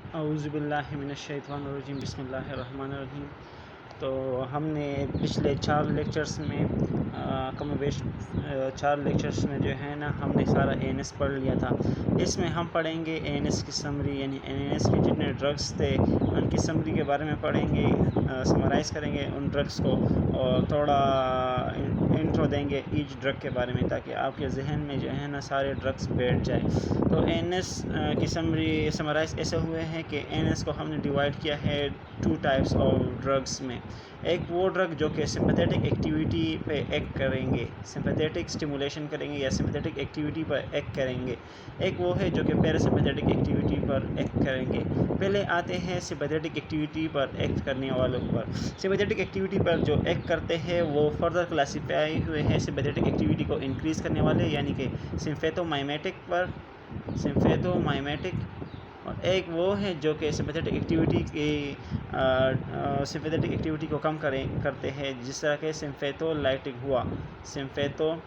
औज़ुबिल्लाहि मिनश्शैतानिर्रजीम बिस्मिल्लाहिर्रहमानिर्रहीम। तो हमने पिछले 4 लेक्चर्स में कम वेश 4 लेक्चर्स में जो है ना हमने सारा एएनएस पढ़ लिया था। इसमें हम पढ़ेंगे एएनएस की समरी, यानी एएनएस के जितने ड्रग्स थे उनकी समरी के बारे में पढ़ेंगे, समराइज़ करेंगे उन ड्रग्स को और थोड़ा इंट्रो देंगे ईच ड्रग के बारे में, ताकि आपके जहन में जो है ना सारे ड्रग्स बैठ जाए। तो एएनएस की समराइज़ ऐसे हुए हैं कि एएनएस को हमने डिवाइड किया है 2 टाइप्स ऑफ ड्रग्स में। एक वो ड्रग जो कि सिंपैथेटिक एक्टिविटी पे एक्ट करेंगे, सिंपैथेटिक स्टिमुलेशन करेंगे या सिंपैथेटिक एक्टिविटी पर एक्ट करेंगे। एक वो है जो कि पैरासिम्पैथेटिक एक्टिविटी पर एक्ट करेंगे। पहले आते हैं सिंपैथेटिक एक्टिविटी पर एक्ट करने वालों पर। सिंपैथेटिक एक्टिविटी पर जो एक्ट करते हैं वो फर्दर क्लासीफाई हुए हैं सिंपैथेटिक एक्टिविटी को इंक्रीज़ करने वाले, यानी कि सिम्फेथोमाइमेटिक पर, सिम्फेथोमाइमेटिक। और एक वो है जो कि सिंपैथेटिक एक्टिविटी को कम करते हैं, जिस तरह के सिम्फेथोलाइटिक हुआ, सिम्फेथोलाइटिक।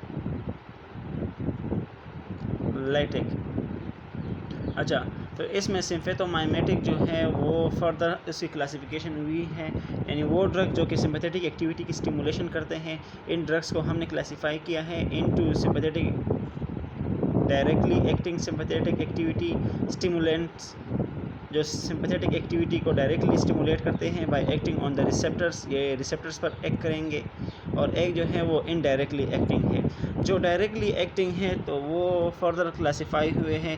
अच्छा, तो इसमें सिम्फेथोमाइमेटिक जो है वो फर्दर इसकी क्लासिफिकेशन हुई है, यानी वो ड्रग जो कि सिंपैथेटिक एक्टिविटी की स्टिमुलेशन करते हैं। इन ड्रग्स को हमने क्लासिफाई किया है into sympathetic directly acting sympathetic activity stimulants, जो सिंपैथेटिक एक्टिविटी को डायरेक्टली स्टिमुलेट करते हैं bye acting on the receptors, ये रिसेप्टर्स पर एक्ट करेंगे। और एक जो है वो इनडायरेक्टली एक्टिंग है। जो डायरेक्टली एक्टिंग है तो वो फर्दर क्लासिफाई हुए हैं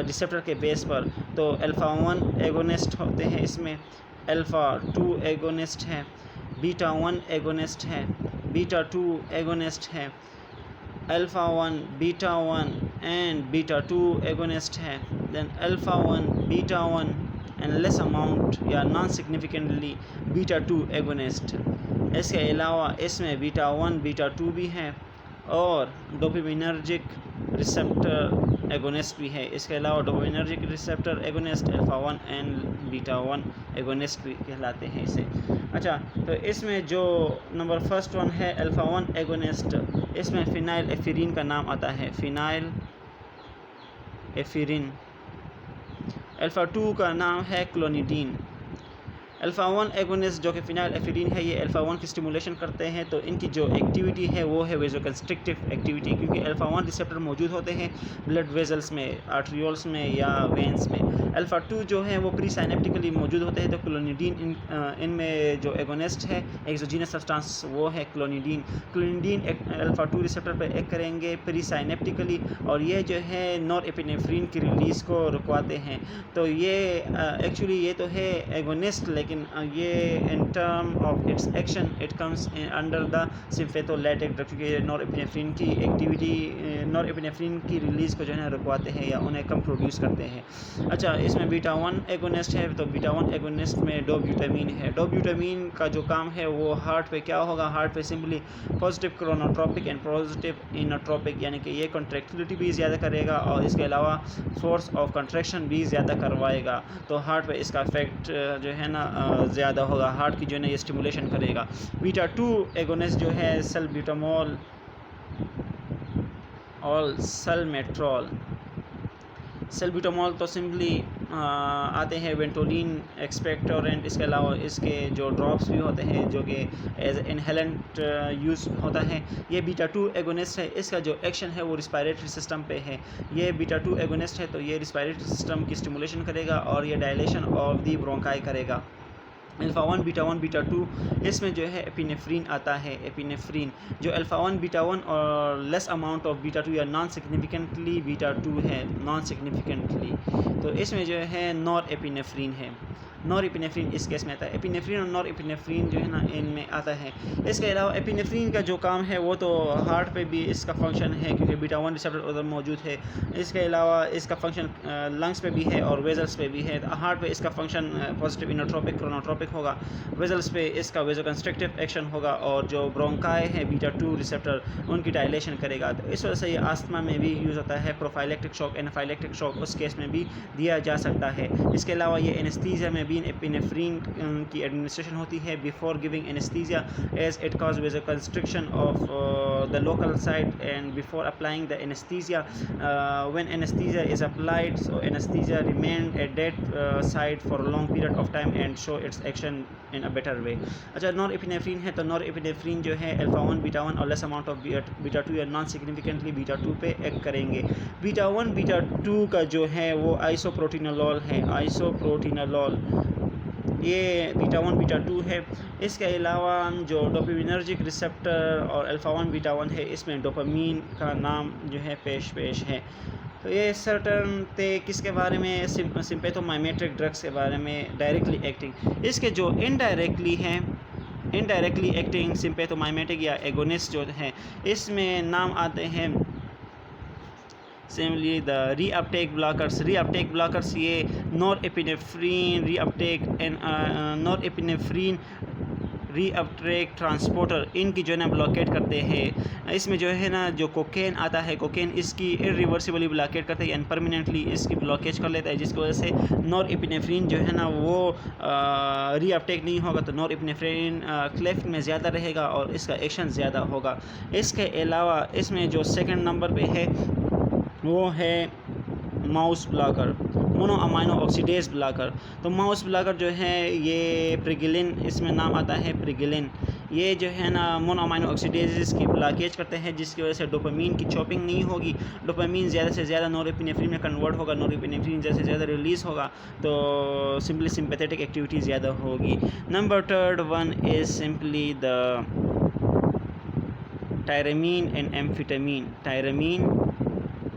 रिसेप्टर के बेस पर। तो अल्फ़ा 1 एगोनिस्ट होते हैं इसमें, अल्फ़ा 2 एगोनिस्ट है, बीटा 1 एगोनिस्ट है, बीटा 2 एगोनिस्ट है, alpha 1 beta 1 and beta 2 agonist है, then alpha 1 beta 1 and less amount या non significantly beta 2 agonist। इसके अलावा इसमें बीटा 1 बीटा 2 भी है और डोपामिनर्जिक रिसेप्टर एगोनिस्ट भी है। इसके अलावा dopaminergic receptor agonist alpha 1 and beta 1 agonist भी कहलाते हैं इसे। अच्छा, तो इसमें जो नंबर फर्स्ट वन है अल्फ़ा 1 एगोनिस्ट, इसमें फिनाइल एफिरीन का नाम आता है, फिनाइल एफिरीन। अल्फ़ा 2 का नाम है क्लोनिडीन। अल्फ़ा 1 एगोनिस्ट जो कि फिनाइल एफिरीन है, ये अल्फ़ा 1 की स्टिमुलेशन करते हैं, तो इनकी जो एक्टिविटी है वो है वेज़ोकंस्ट्रिक्टिव एक्टिविटी, क्योंकि अल्फ़ा 1 रिसेप्टर मौजूद होते हैं ब्लड वेजल्स में, आर्ट्रियोल्स में या वेंस में। अल्फ़ा 2 जो है वो प्री साइनेप्टिकली मौजूद होते हैं। तो क्लोनिडीन इनमें जो एगोनिस्ट है, एक्सोजीनस सब्सटेंस, वो है क्लोनिडीन। क्लोनिडीन अल्फ़ा 2 रिसेप्टर पर एक्ट करेंगे प्री साइनेप्टिकली, और ये जो है नॉरएपिनेफ्रिन की रिलीज़ को रुकवाते हैं। तो ये एक्चुअली ये तो है एगोनिस्ट, लेकिन ये in term of its action it comes under the sympatholytic drug, क्योंकि नॉरएपिनेफ्रिन की एक्टिविटी, नॉरएपिनेफ्रिन की रिलीज़ को जो है ना रुकवाते हैं या उन्हें कम प्रोड्यूस करते हैं। अच्छा, इसमें बीटा 1 एगोनिस्ट है, तो बीटा 1 एगोनिस्ट में डोब्यूटामीन है। डोब्यूटामीन का जो काम है वो हार्ट पे क्या होगा, हार्ट पे simply positive chronotropic and positive inotropic, यानी कि ये कॉन्ट्रैक्टिलिटी भी ज़्यादा करेगा और इसके अलावा फोर्स ऑफ कंट्रैक्शन भी ज़्यादा करवाएगा। तो हार्ट पे इसका इफेक्ट जो है ना ज़्यादा होगा, हार्ट की जो है ना ये स्टिमुलेशन करेगा। बीटा 2 एगोनिस्ट जो है सल्ब्यूटामोल और सल्मेट्रॉल। सल्ब्यूटामोल तो सिंपली आते हैं वेंटोलिन एक्सपेक्टोरेंट, इसके अलावा इसके जो ड्रॉप्स भी होते हैं जो कि एज इनहेलेंट यूज़ होता है। ये बीटा 2 एगोनिस्ट है, इसका जो एक्शन है वो रिस्पायरेटरी सिस्टम पे है। ये बीटा 2 एगोनिस्ट है तो ये रिस्पायरेटरी सिस्टम की स्टिमुलेशन करेगा और ये डायलेशन ऑफ दी ब्रोंकाई करेगा। अल्फ़ा 1 बीटा 2 इसमें जो है एपिनेफ्रीन आता है। एपिनेफ्रीन जो अल्फ़ा 1 बीटा 1 और लेस अमाउंट ऑफ बीटा 2 या नॉन सिग्निफिकेंटली बीटा 2 है, नॉन सिग्निफिकेंटली, तो इसमें जो है नॉर एपिनेफ्रीन है। नॉर एपिनेफ्रीन इस केस में आता है। एपिनेफ्रीन और नॉर एपिनेफ्रीन जो है ना इनमें आता है। इसके अलावा एपिनेफ्रीन का जो काम है वो तो हार्ट पे भी इसका फंक्शन है, क्योंकि बीटा 1 रिसेप्टर उधर मौजूद है। इसके अलावा इसका फंक्शन लंग्स पे भी है और वेजल्स पे भी है। हार्ट पे इसका फंक्शन पॉजिटिव इनोट्रोपिक क्रोनोट्रोपिक होगा, वेजल्स पे इसका वेजोकंस्ट्रिक्टिव एक्शन होगा, और जो ब्रोंकाई है बीटा 2 रिसेप्टर उनकी डायलेशन करेगा। तो इस वजह से ये आस्थमा में भी यूज़ होता है। प्रोफाइलेक्टिक शॉक, एनाफाइलेक्टिक शॉक उस केस में भी दिया जा सकता है। इसके अलावा ये एनेस्थीसिया में भी एपिनेफ्रीन की एडमिनिस्ट्रेशन होती है before giving anaesthesia as it cause vasoconstriction of the local site and before applying the anaesthesia when anaesthesia is applied so anaesthesia remain at that site for a long period of time and show its action in a better way. अच्छा, norepinephrine है तो नॉरएपिनेफ्रीन जो है alpha 1 beta 1 और less amount of beta 2 या non significantly beta 2 पे act करेंगे। Beta 1 beta 2 का जो है वो आइसोप्रोटीनोलॉल है, आइसोप्रोटीनोलॉल ये बीटा 1 बीटा 2 है। इसके अलावा जो डोपामिनर्जिक रिसेप्टर और अल्फा 1 बीटा 1 है इसमें डोपामीन का नाम जो है पेश है। तो ये सर्टन थे किसके बारे में, सिम्पैथोमाइमेटिक ड्रग्स के बारे में डायरेक्टली एक्टिंग। इसके जो इनडायरेक्टली हैं, इनडायरेक्टली एक्टिंग सिम्पैथोमाइमेटिक या एगोनिस्ट जो है इसमें नाम आते हैं सिमिलरली द रीअपटेक ब्लॉकर्स ये नॉरएपिनेफ्रीन रीअपटेक ट्रांसपोर्टर इनकी जो है ना ब्लॉकेट करते हैं। इसमें जो है ना जो कोकेन आता है, कोकेन इसकी इरिवर्सिबली ब्लॉकेट करते हैं, परमानेंटली इसकी ब्लॉकेज कर लेता है, जिसकी वजह से नॉरएपिनेफ्रीन जो है ना वो रीअपटेक नहीं होगा, तो नॉरएपिनेफ्रीन क्लेफ्ट में ज़्यादा रहेगा और इसका एक्शन ज़्यादा होगा। इसके अलावा इसमें जो सेकंड नंबर पे है वो है mouse blocker, mono amino oxidase blocker. तो माउस ब्लॉकर जो है ये प्रिगिलिन, इसमें नाम आता है प्रिगिलिन। ये जो है ना मोनो अमाइनो ऑक्सीडेज की ब्लॉकेज करते हैं, जिसकी वजह से डोपामीन की चॉपिंग नहीं होगी, डोपामीन ज़्यादा से ज़्यादा नॉरएपिनेफ्रीन में कन्वर्ट होगा, नॉरएपिनेफ्रीन ज़्यादा से ज़्यादा रिलीज़ होगा, तो सिंपली सिंपैथेटिक एक्टिविटी ज़्यादा होगी। Number third one is simply the tyramine and amphetamine, tyramine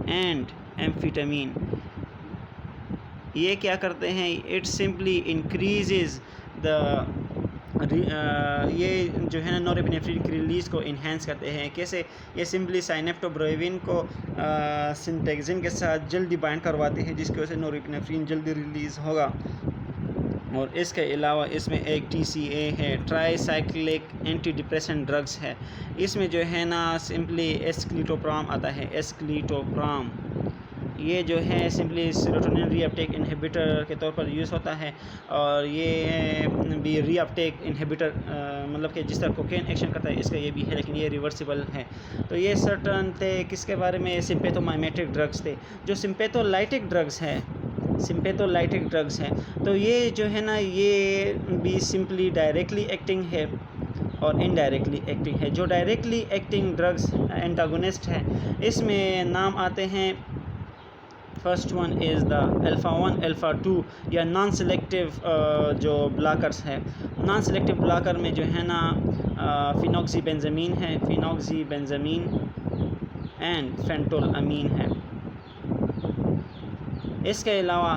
and amphetamine. ये क्या करते हैं, इट सिंपली इंक्रीजेज द ये जो है ना नॉरएपिनेफ्रीन की रिलीज़ को इन्हेंस करते हैं। कैसे, ये सिंपली साइनेप्टोब्रोविन को सिंटेक्सिन के साथ जल्दी बाइंड करवाते हैं, जिसकी वजह से नॉरएपिनेफ्रीन जल्दी रिलीज़ होगा। और इसके अलावा इसमें एक TCA है, ट्राईसाइक्लिक एंटी डिप्रेसेंट ड्रग्स है। इसमें जो है ना सिंपली एस्क्लिटोप्राम आता है, एस्क्लिटोप्राम। ये जो है सिंपली सेरोटोनिन रीअपटेक इनहिबिटर के तौर पर यूज़ होता है, और ये भी रीअपटेक इनहिबिटर मतलब कि जिस तरह कोकेन एक्शन करता है इसका ये भी है, लेकिन ये रिवर्सिबल है। तो ये सर्टन थे किसके बारे में, सिम्पैथोमाइमेटिक ड्रग्स थे। जो सिम्पैथोलाइटिक ड्रग्स हैं तो ये जो है ना ये भी सिंपली डायरेक्टली एक्टिंग है और इनडायरेक्टली एक्टिंग है। जो डायरेक्टली एक्टिंग ड्रग्स एंटागोनिस्ट है इसमें नाम आते हैं, first one is the alpha 1 alpha 2 या नॉन सेलेक्टिव जो ब्लॉकर्स है। नॉन सेलेक्टिव ब्लॉकर में जो है ना फिनॉक्सीबेंजामीन है, फिनॉक्सीबेंजामीन एंड फेंटोलामीन है। इसके अलावा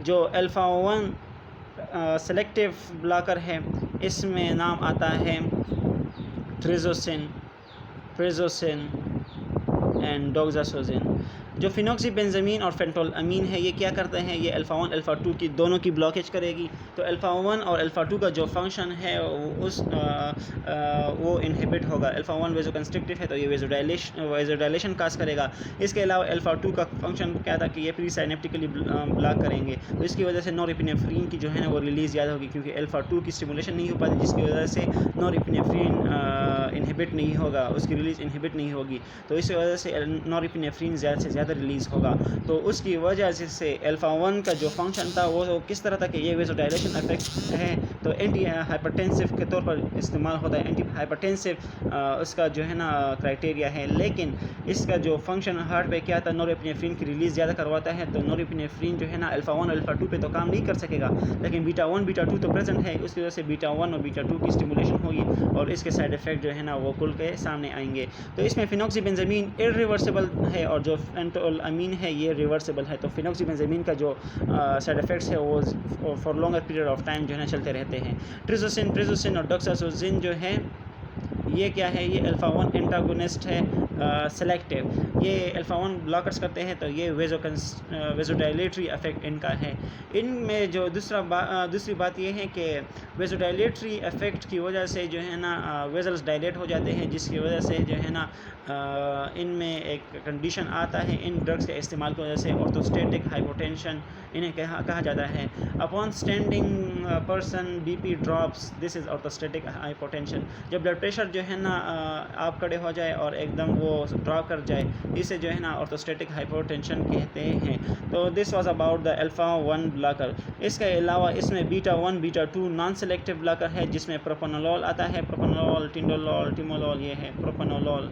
जो अल्फ़ा 1 सेलेक्टिव ब्लॉकर है इसमें नाम आता है ट्रिजोसिन एंड डोक्सासोजिन। जो फिनॉक्सीबेंजामीन और फेंटोलामीन है ये क्या करते हैं, ये अल्फ़ा 1 अल्फ़ा 2 की दोनों की ब्लॉकेज करेगी। तो अल्फ़ा 1 और अल्फ़ा 2 का जो फंक्शन है वो इनहिबिट होगा। अल्फ़ा 1 वेजोकंस्ट्रिक्टिव है तो ये वेजोडाइलेशन काज करेगा। इसके अलावा अल्फ़ा 2 का फंक्शन क्या था कि ये प्री साइनेप्टिकली ब्लॉक करेंगे, तो इसकी वजह से नॉरएपिनेफ्रीन की जो है ना वो रिलीज़ ज़्यादा होगी, क्योंकि अल्फ़ा 2 की स्टिमुलेशन नहीं हो पाती, जिसकी वजह से नॉरएपिनेफ्रीन इनहिबिट नहीं होगा, उसकी रिलीज़ इनहिबिट नहीं होगी, तो इस वजह से नॉरएपिनेफ्रीन ज़्यादा से ज़्यादा रिलीज़ होगा। तो उसकी वजह से अल्फ़ा 1 का जो फंक्शन था वो किस तरह था कि ये वेजोडाइलेशन इफेक्ट है, तो एंटी हाइपरटेंसिव के तौर पर इस्तेमाल होता है। एंटी हाइपरटेंसिव उसका जो है ना क्राइटेरिया है, लेकिन इसका जो फंक्शन हार्ट पे क्या था, नॉरएपिनेफ्रीन की रिलीज़ ज़्यादा करवाता है। तो नॉरएपिनेफ्रीन जो है ना अल्फ़ा 1 अल्फ़ा 2 पे तो काम नहीं कर सकेगा, लेकिन बीटा 1 बीटा 2 तो प्रेजेंट है, उसकी वजह से बीटा 1 और बीटा 2 की स्टिमुलेशन होगी और इसके साइड इफ़ेक्ट जो है ना वो खुल के सामने आएंगे। तो इसमें फिनॉक्सीबेंजामीन इरिवर्सिबल है और जो फेंटोलामीन है ये रिवर्सिबल है। तो फिनॉक्सीबेंजामीन का जो साइड इफ़ेक्ट्स है वो for longer period of time जो है ना चलते रहते हैं। ट्रिजोसिन और डोक्सासोजिन जो है ये क्या है, ये अल्फ़ा 1 एंटागोनिस्ट है, सेलेक्टिव। ये अल्फ़ा 1 ब्लॉकर्स करते हैं तो ये वेज़ोडाइलेटरी इफ़ेक्ट इनका है। इनमें जो दूसरी बात ये है कि वेज़ोडाइलेटरी इफ़ेक्ट की वजह से जो है ना वेज़ल्स डायलेट हो जाते हैं, जिसकी वजह से जो है ना इनमें एक कंडीशन आता है इन ड्रग्स के इस्तेमाल की वजह से, ऑर्थोस्टैटिक हाइपोटेंशन इन्हें कहा जाता है। Upon standing person BP drops, this is orthostatic hypotension. जब ब्लड प्रेशर जो है ना आप खड़े हो जाए और एकदम वो ड्रॉप कर जाए, इसे जो है ना ऑर्थोस्टैटिक हाइपोटेंशन कहते हैं। तो this was about the alpha 1 blocker. इसके अलावा इसमें beta 1 beta 2 non selective blocker है, जिसमें प्रोपानोलॉल आता है, प्रोपानोलॉल, टिंडोलॉल, टिमोलॉल, ये है प्रोपानोलॉल।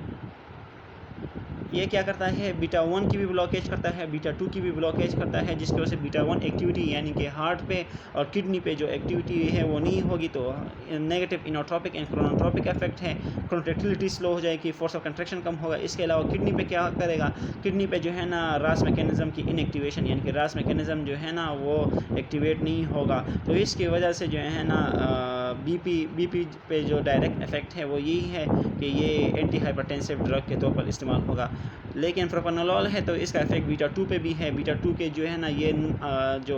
ये क्या करता है, बीटा 1 की भी ब्लॉकेज करता है, बीटा 2 की भी ब्लॉकेज करता है, जिसकी वजह से बीटा 1 एक्टिविटी यानी कि हार्ट पे और किडनी पे जो एक्टिविटी है वो नहीं होगी, तो negative inotropic and chronotropic effect है। कॉन्ट्रैक्टिलिटी स्लो हो जाएगी, फोर्स ऑफ कंट्रैक्शन कम होगा। इसके अलावा किडनी पे क्या करेगा, किडनी पे जो है ना रास मैकेनिज़्म की इनएक्टिवेशन, यानी कि रास मैकेनिज़्म जो है ना वो एक्टिवेट नहीं होगा, तो इसकी वजह से जो है ना बीपी पे जो डायरेक्ट इफेक्ट है वो यही है कि ये एंटी हाइपरटेंसिव ड्रग के तौर पर इस्तेमाल होगा। लेकिन प्रोपानोलॉल है तो इसका इफेक्ट बीटा 2 पे भी है। बीटा 2 के जो है ना ये जो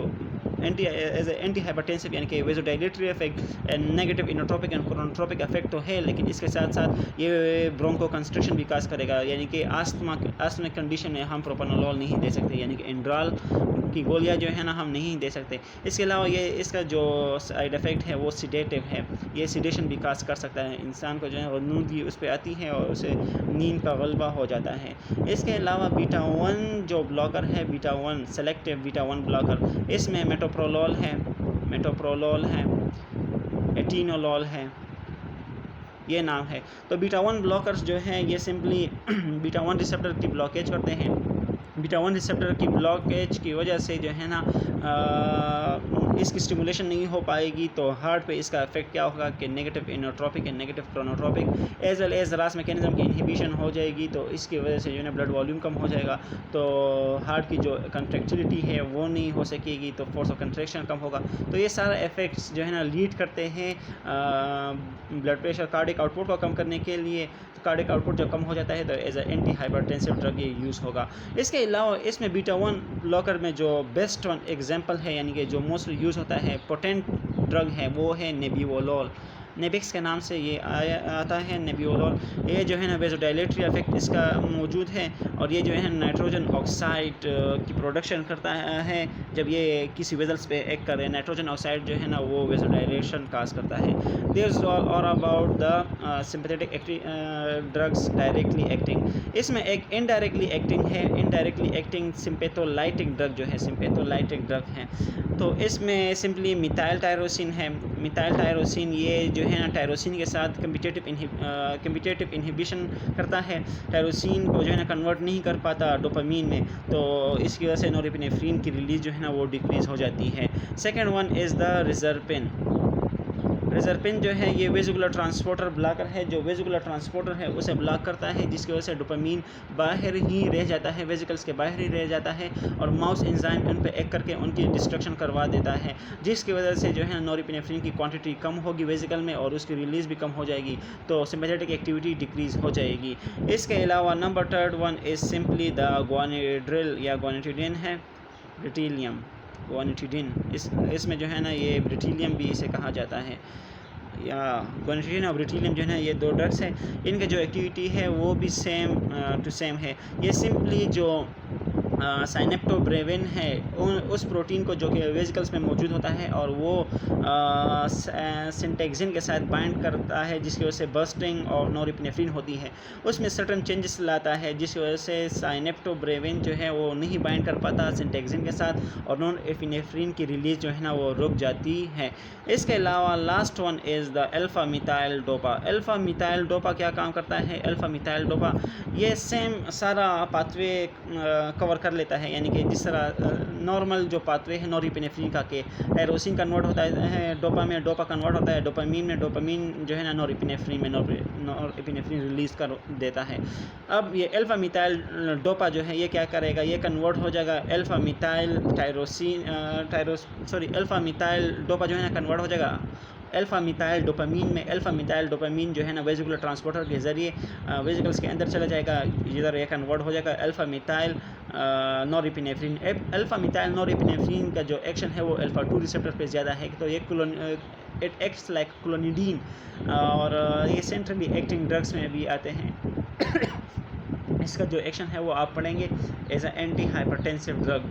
एंटी हाइपरटेंसिव यानी कि vasodilatory effect and negative inotropic and chronotropic effect तो है, लेकिन इसके साथ साथ ये ब्रोंको कंस्ट्रिक्शन भी काज करेगा, यानी कि आस्थमा कंडीशन में हम प्रोपानोलॉल नहीं दे सकते, यानी कि एंड्राल की गोलियां जो है ना हम नहीं दे सकते। इसके अलावा ये इसका जो साइड इफ़ेक्ट है वो सिडेटिव है, ये सिडेशन भी काज कर सकता है, इंसान को जो है नींद उस पर आती है और उसे नींद का गलबा हो जाता है। इसके अलावा बीटा 1 जो ब्लॉकर है, बीटा 1 सेलेक्टिव बीटा 1 ब्लॉकर, इसमें मेटोप्रोलॉल है, एटिनोलॉल है, ये नाम है। तो बीटा 1 ब्लॉकर्स जो हैं ये सिंपली बीटा 1 रिसेप्टर की ब्लॉकेज करते हैं। बीटा 1 रिसेप्टर की ब्लॉकेज की वजह से जो है ना इसकी स्टिमुलेशन नहीं हो पाएगी, तो हार्ट पे इसका इफेक्ट क्या होगा कि negative inotropic and negative chronotropic as well as RAAS mechanism की इनहिबिशन हो जाएगी, तो इसकी वजह से जो है ना ब्लड वॉल्यूम कम हो जाएगा, तो हार्ट की जो कंट्रैक्टिलिटी है वो नहीं हो सकेगी, तो फोर्स ऑफ कंट्रैक्शन कम होगा। तो ये सारे इफेक्ट्स जो है ना लीड करते हैं ब्लड प्रेशर, कार्डिक आउटपुट को कम करने के लिए। तो कार्डिक आउटपुट जब कम हो जाता है तो as a anti hypertensive drug ये यूज़ होगा। इसके अलावा इसमें बीटा 1 ब्लॉकर में जो बेस्ट वन एग्जांपल है, यानी कि जो मोस्टली यूज़ होता है, पोटेंट ड्रग है, वो है नेबिवोलोल। नेबिक्स के नाम से ये आता है नेबिवोलोल। ये जो है ना वेज़ोडाइलेटरी इफेक्ट इसका मौजूद है, और ये जो है नाइट्रोजन ऑक्साइड की प्रोडक्शन करता है। जब ये किसी वेजल्स पे एक्ट करे, नाइट्रोजन ऑक्साइड जो है ना वो वेज़ोडाइलेशन काज करता है। There is all about the sympathetic drugs directly acting. इसमें एक इनडायरेक्टली एक्टिंग है, इनडायरेक्टली एक्टिंग सिंपैथोलाइटिक ड्रग जो है, सिंपैथोलाइटिक ड्रग है। तो इसमें सिंपली मिथाइल टायरोसिन है। मिथाइल टायरोसिन ये जो है ना टायरोसिन के साथ कम्पिटिटिव इनहिबिशन करता है, टायरोसिन को जो है ना कन्वर्ट नहीं कर पाता डोपामीन में, तो इसकी वजह से नॉरएपिनेफ्रिन की रिलीज़ जो है ना वो डिक्रीज़ हो जाती है। Second one is the reserpine. Reserpine जो है ये वेजिकुलर ट्रांसपोर्टर ब्लॉकर है। जो वेजिकुलर ट्रांसपोर्टर है उसे ब्लॉक करता है, जिसकी वजह से डोपामीन बाहर ही रह जाता है, वेजिकल्स के बाहर ही रह जाता है, और माउस एंजाइम उन पे एक्ट करके उनकी डिस्ट्रक्शन करवा देता है, जिसकी वजह से जो है नॉरएपिनेफ्रिन की क्वांटिटी कम होगी वेजिकल में और उसकी रिलीज़ भी कम हो जाएगी, तो सिंपैथेटिक एक्टिविटी डिक्रीज़ हो जाएगी। इसके अलावा number third one is simply the guanadrel या ग्वानिटिडिन है, ब्रिटिलियम ग्वानिटिडिन। इसमें जो है ना ये ब्रिटिलियम भी इसे कहा जाता है, या ग्वानिटिडिन और ब्रिटिलियम जो है ना ये दो ड्रग्स हैं। इनके जो एक्टिविटी है वो भी सेम टू सेम है। ये सिंपली जो साइनेप्टोब्रेविन है उस प्रोटीन को जो कि वेजिकल्स में मौजूद होता है, और वो सिंटेक्सिन के साथ बाइंड करता है, जिसकी वजह से बर्स्टिंग और नॉरएपिनेफ्रिन होती है, उसमें सर्टन चेंजेस लाता है, जिसकी वजह से साइनेप्टोब्रेविन जो है वो नहीं बाइंड कर पाता सिंटेक्सिन के साथ, और नॉरएपिनेफ्रिन की रिलीज़ जो है ना वो रुक जाती है। इसके अलावा last one is the alpha methyl dopa. Alpha methyl dopa क्या काम करता है? अल्फ़ा मिथाइल डोपा ये सेम सारा पाथवे कवर कर लेता है, यानी कि जिस तरह नॉर्मल जो पाथवे है नॉरएपिनेफ्रिन का के टायरोसिन कन्वर्ट होता है डोपा में, डोपा कन्वर्ट होता है डोपामीन में, डोपामीन जो है ना नॉरएपिनेफ्रिन में, नॉरएपिनेफ्रिन रिलीज़ कर देता है। अब ये अल्फ़ा मिथाइल डोपा जो है ये क्या करेगा, ये कन्वर्ट हो जाएगा alpha methyl tyrosine alpha methyl dopa जो है ना कन्वर्ट हो जाएगा अल्फ़ा मिथाइल डोपामीन में अल्फ़ा मिथाइल डोपामीन जो है ना वेसिकुलर ट्रांसपोर्टर के ज़रिए वेसिकल्स के अंदर चला जाएगा, इधर ये कन्वर्ट हो जाएगा alpha methyl norepinephrine. Alpha methyl norepinephrine का जो एक्शन है वो अल्फ़ा 2 रिसेप्टर पे ज़्यादा है, तो ये इट एक्ट्स लाइक क्लोनिडीन, और ये सेंट्रली एक्टिंग ड्रग्स में भी आते हैं। इसका जो एक्शन है वो आप पढ़ेंगे as a anti hypertensive drug.